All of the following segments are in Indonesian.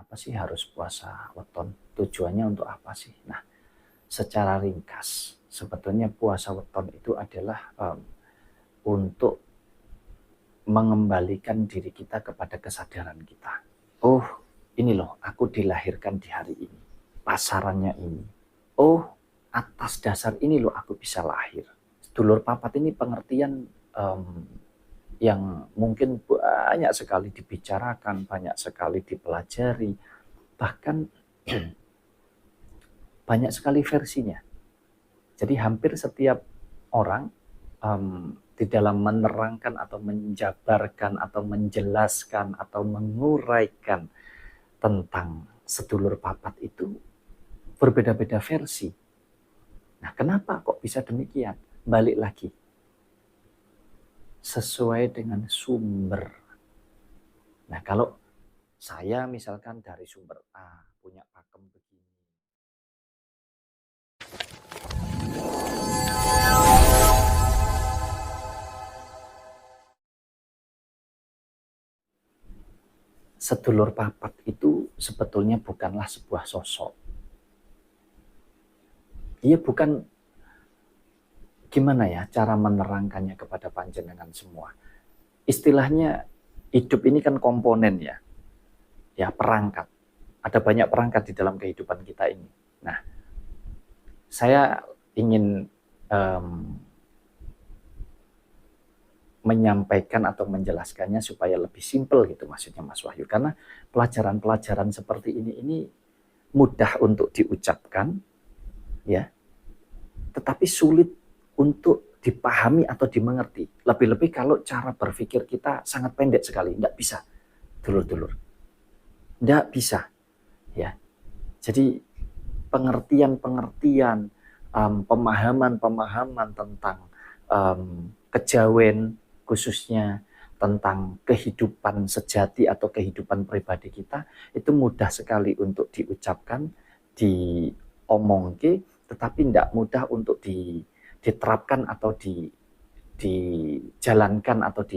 kenapa sih harus puasa weton? Tujuannya untuk apa sih? Nah, secara ringkas, sebetulnya puasa weton itu adalah untuk mengembalikan diri kita kepada kesadaran kita. Oh, ini loh, aku dilahirkan di hari ini. Pasarannya ini. Oh, atas dasar ini loh aku bisa lahir. Sedulur papat ini pengertian yang mungkin banyak sekali dibicarakan, banyak sekali dipelajari, bahkan banyak sekali versinya. Jadi hampir setiap orang di dalam menerangkan atau menjabarkan atau menjelaskan atau menguraikan tentang sedulur papat itu berbeda-beda versi. Nah, kenapa kok bisa demikian? Balik lagi. Sesuai dengan sumber. Nah, kalau saya misalkan dari sumber A punya pakem begini. Sedulur papat itu sebetulnya bukanlah sebuah sosok. Ia bukan, gimana ya cara menerangkannya kepada panjenengan semua. Istilahnya hidup ini kan komponen ya. Ya, perangkat. Ada banyak perangkat di dalam kehidupan kita ini. Nah, saya ingin menyampaikan atau menjelaskannya supaya lebih simpel gitu maksudnya Mas Wahyu. Karena pelajaran-pelajaran seperti ini mudah untuk diucapkan, ya, tetapi sulit untuk dipahami atau dimengerti. Lebih-lebih kalau cara berpikir kita sangat pendek sekali, tidak bisa, dulur-dulur, tidak bisa, ya. Jadi pengertian-pengertian, pemahaman-pemahaman tentang kejawen, khususnya tentang kehidupan sejati atau kehidupan pribadi kita, itu mudah sekali untuk diucapkan, diomongke, tetapi tidak mudah untuk diterapkan atau dijalankan atau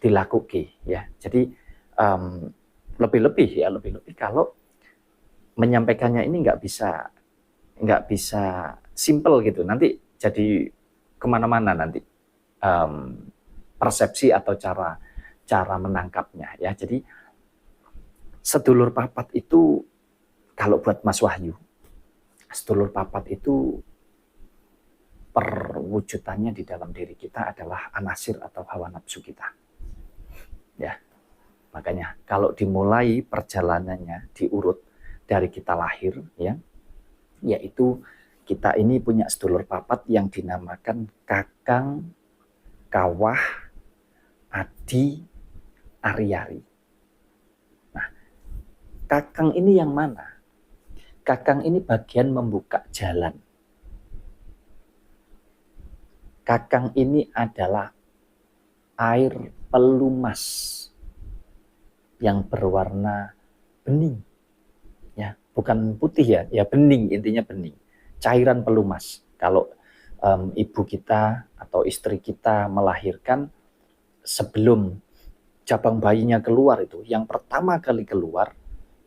dilakukan, ya. Jadi lebih-lebih kalau menyampaikannya ini nggak bisa simple gitu, nanti jadi kemana-mana nanti persepsi atau cara menangkapnya, ya. Jadi sedulur papat itu, kalau buat Mas Wahyu, sedulur papat itu perwujudannya di dalam diri kita adalah anasir atau hawa nafsu kita, ya. Makanya kalau dimulai perjalanannya diurut dari kita lahir, ya, yaitu kita ini punya sedulur papat yang dinamakan kakang, kawah, adi, ari-ari. Nah, kakang ini yang mana? Kakang ini bagian membuka jalan. Kakang ini adalah air pelumas yang berwarna bening, ya, bukan putih ya, ya bening, intinya bening, cairan pelumas. Kalau ibu kita atau istri kita melahirkan, sebelum cabang bayinya keluar itu, yang pertama kali keluar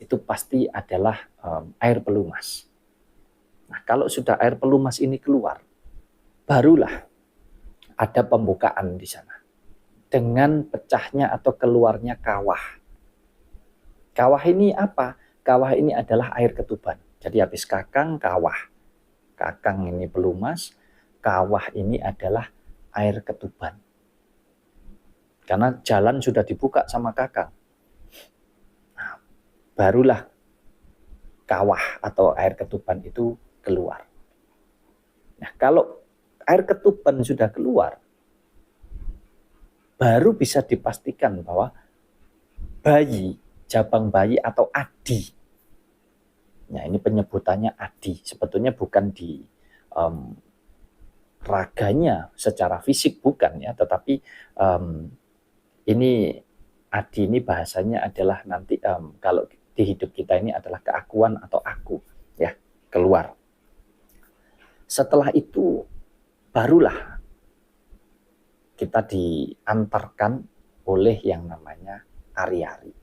itu pasti adalah air pelumas. Nah, kalau sudah air pelumas ini keluar, barulah ada pembukaan di sana dengan pecahnya atau keluarnya kawah. Kawah ini apa? Kawah ini adalah air ketuban. Jadi habis kakang, kawah. Kakang ini pelumas, kawah ini adalah air ketuban. Karena jalan sudah dibuka sama kakang. Nah, barulah kawah atau air ketuban itu keluar. Nah, kalau air ketuban sudah keluar, baru bisa dipastikan bahwa bayi, jabang bayi atau adi. Nah, ini penyebutannya adi. Sebetulnya bukan di raganya secara fisik, bukan ya, tetapi ini adi ini bahasanya adalah nanti kalau di hidup kita ini adalah keakuan atau aku, ya, keluar. Setelah itu barulah kita diantarkan oleh yang namanya ari-ari.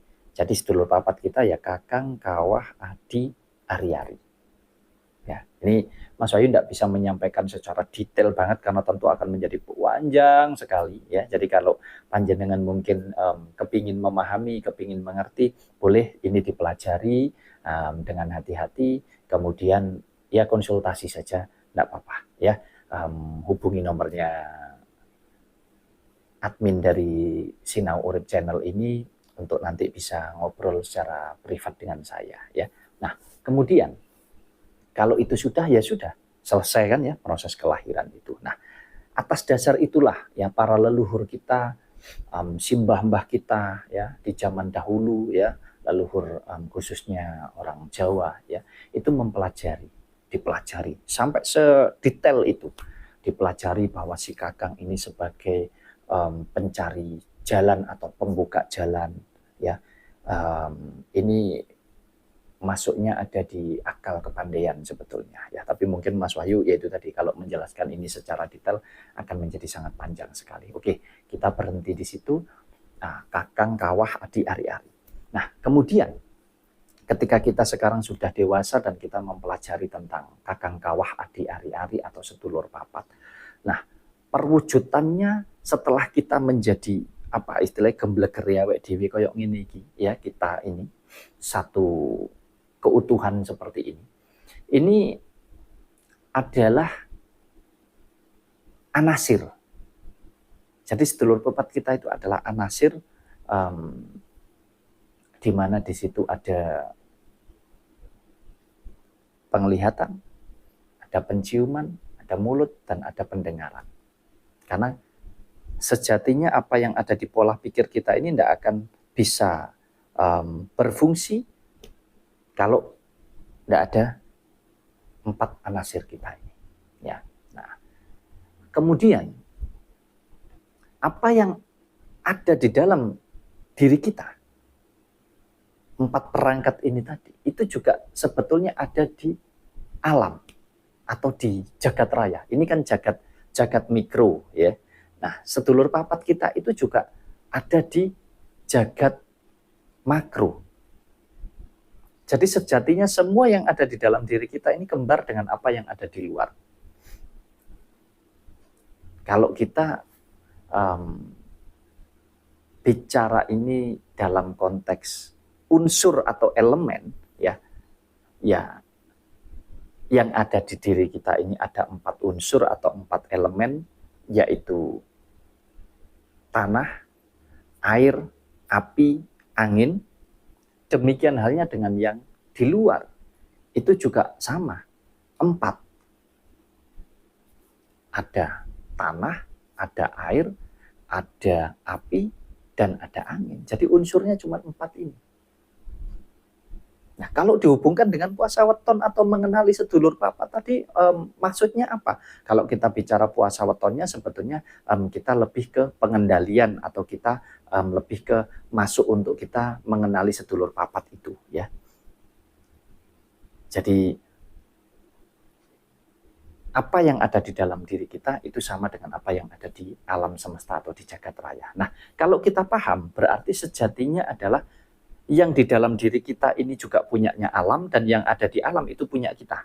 Jadi sedulur papat kita ya kakang, kawah, adi, ari-ari. Ya, ini Mas Wahyu tidak bisa menyampaikan secara detail banget karena tentu akan menjadi panjang sekali ya. Jadi kalau panjenengan mungkin kepingin memahami, kepingin mengerti, boleh ini dipelajari dengan hati-hati. Kemudian ya konsultasi saja, tidak apa-apa ya. Hubungi nomornya admin dari Sinau Urip Channel ini untuk nanti bisa ngobrol secara privat dengan saya ya. Nah, kemudian kalau itu sudah, ya sudah, selesai kan ya proses kelahiran itu. Nah, atas dasar itulah ya para leluhur kita, simbah-mbah kita ya di zaman dahulu ya, leluhur khususnya orang Jawa ya, itu dipelajari sampai sedetail itu. Dipelajari bahwa si kakang ini sebagai pencari jalan atau pembuka jalan ya. Ini masuknya ada di akal kepandaian sebetulnya ya, tapi mungkin Mas Wahyu yaitu tadi kalau menjelaskan ini secara detail akan menjadi sangat panjang sekali. Oke, kita berhenti di situ. Nah, kakang, kawah, adi, ari-ari. Nah, kemudian ketika kita sekarang sudah dewasa dan kita mempelajari tentang kakang, kawah, adi, ari-ari atau sedulur papat. Nah, perwujudannya setelah kita menjadi apa istilahnya gembleger ya wek dewi koyok ngene iki ya, kita ini satu keutuhan seperti ini. Ini adalah anasir. Jadi sedulur papat kita itu adalah anasir, di mana di situ ada penglihatan, ada penciuman, ada mulut, dan ada pendengaran. Karena sejatinya apa yang ada di pola pikir kita ini tidak akan bisa berfungsi kalau tidak ada 4 anasir kita ini. Ya. Nah, kemudian apa yang ada di dalam diri kita, 4 perangkat ini tadi, itu juga sebetulnya ada di alam atau di jagat raya. Ini kan jagat mikro ya. Nah, sedulur papat kita itu juga ada di jagat makro. Jadi sejatinya semua yang ada di dalam diri kita ini kembar dengan apa yang ada di luar. Kalau kita bicara ini dalam konteks unsur atau elemen ya, yang ada di diri kita ini ada 4 unsur atau 4 elemen, yaitu tanah, air, api, angin. Demikian halnya dengan yang di luar, itu juga sama, 4. Ada tanah, ada air, ada api, dan ada angin. Jadi unsurnya cuma 4 ini. Nah, kalau dihubungkan dengan puasa weton atau mengenali sedulur papat tadi, maksudnya apa? Kalau kita bicara puasa wetonnya sebetulnya kita lebih ke pengendalian atau kita lebih ke masuk untuk kita mengenali sedulur papat itu ya. Jadi apa yang ada di dalam diri kita itu sama dengan apa yang ada di alam semesta atau di jagat raya. Nah, kalau kita paham berarti sejatinya adalah yang di dalam diri kita ini juga punyanya alam, dan yang ada di alam itu punya kita.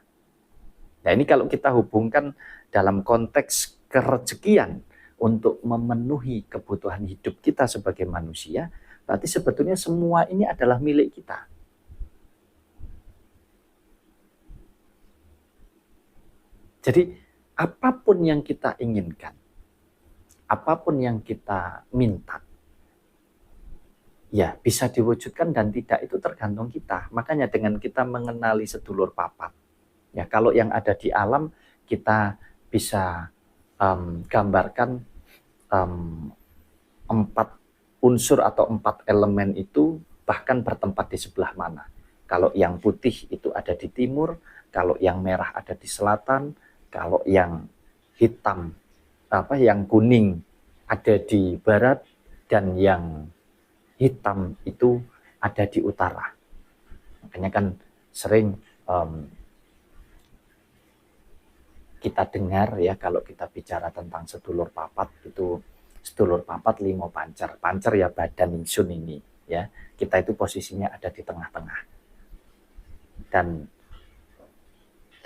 Nah, ini kalau kita hubungkan dalam konteks kerezekian untuk memenuhi kebutuhan hidup kita sebagai manusia, berarti sebetulnya semua ini adalah milik kita. Jadi apapun yang kita inginkan, apapun yang kita minta, ya bisa diwujudkan dan tidak itu tergantung kita. Makanya dengan kita mengenali sedulur papat, ya kalau yang ada di alam kita bisa gambarkan 4 unsur atau 4 elemen itu bahkan bertempat di sebelah mana. Kalau yang putih itu ada di timur, kalau yang merah ada di selatan, kalau yang hitam yang kuning ada di barat, dan yang hitam itu ada di utara. Makanya kan sering kita dengar ya kalau kita bicara tentang sedulur papat itu sedulur papat limo pancer. Pancer ya badan ingsun ini. ya. Kita itu posisinya ada di tengah-tengah. Dan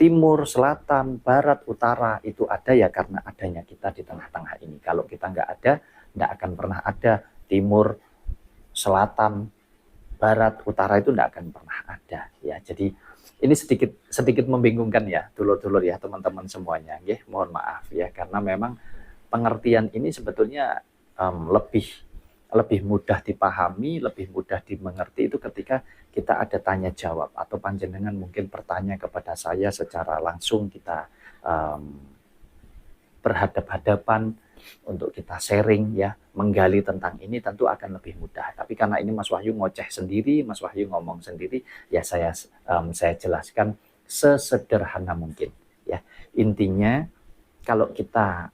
timur, selatan, barat, utara itu ada ya karena adanya kita di tengah-tengah ini. Kalau kita nggak ada, nggak akan pernah ada timur, selatan, barat, utara itu nggak akan pernah ada ya. Jadi ini sedikit membingungkan ya, dulur-dulur ya, teman-teman semuanya. Nggih, mohon maaf ya, karena memang pengertian ini sebetulnya lebih mudah dipahami, lebih mudah dimengerti itu ketika kita ada tanya jawab atau panjenengan mungkin bertanya kepada saya secara langsung, kita berhadap-hadapan untuk kita sharing ya, menggali tentang ini tentu akan lebih mudah. Tapi karena ini Mas Wahyu ngoceh sendiri, Mas Wahyu ngomong sendiri, ya saya jelaskan sesederhana mungkin ya. Intinya kalau kita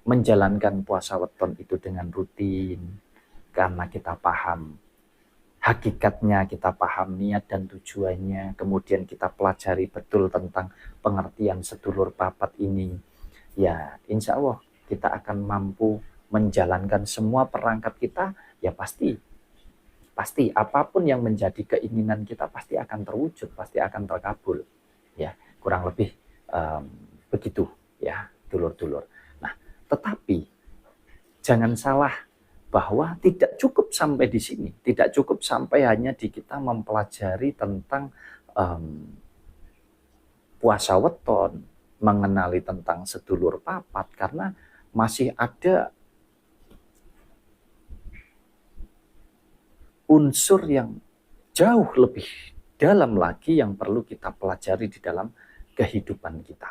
menjalankan puasa weton itu dengan rutin, karena kita paham hakikatnya, kita paham niat dan tujuannya, kemudian kita pelajari betul tentang pengertian sedulur papat ini, ya insya Allah kita akan mampu menjalankan semua perangkat kita, ya pasti apapun yang menjadi keinginan kita pasti akan terwujud, pasti akan terkabul, ya kurang lebih begitu ya dulur-dulur. Nah, tetapi jangan salah bahwa tidak cukup sampai di sini, tidak cukup sampai hanya di kita mempelajari tentang puasa weton, mengenali tentang sedulur papat, karena masih ada unsur yang jauh lebih dalam lagi yang perlu kita pelajari di dalam kehidupan kita.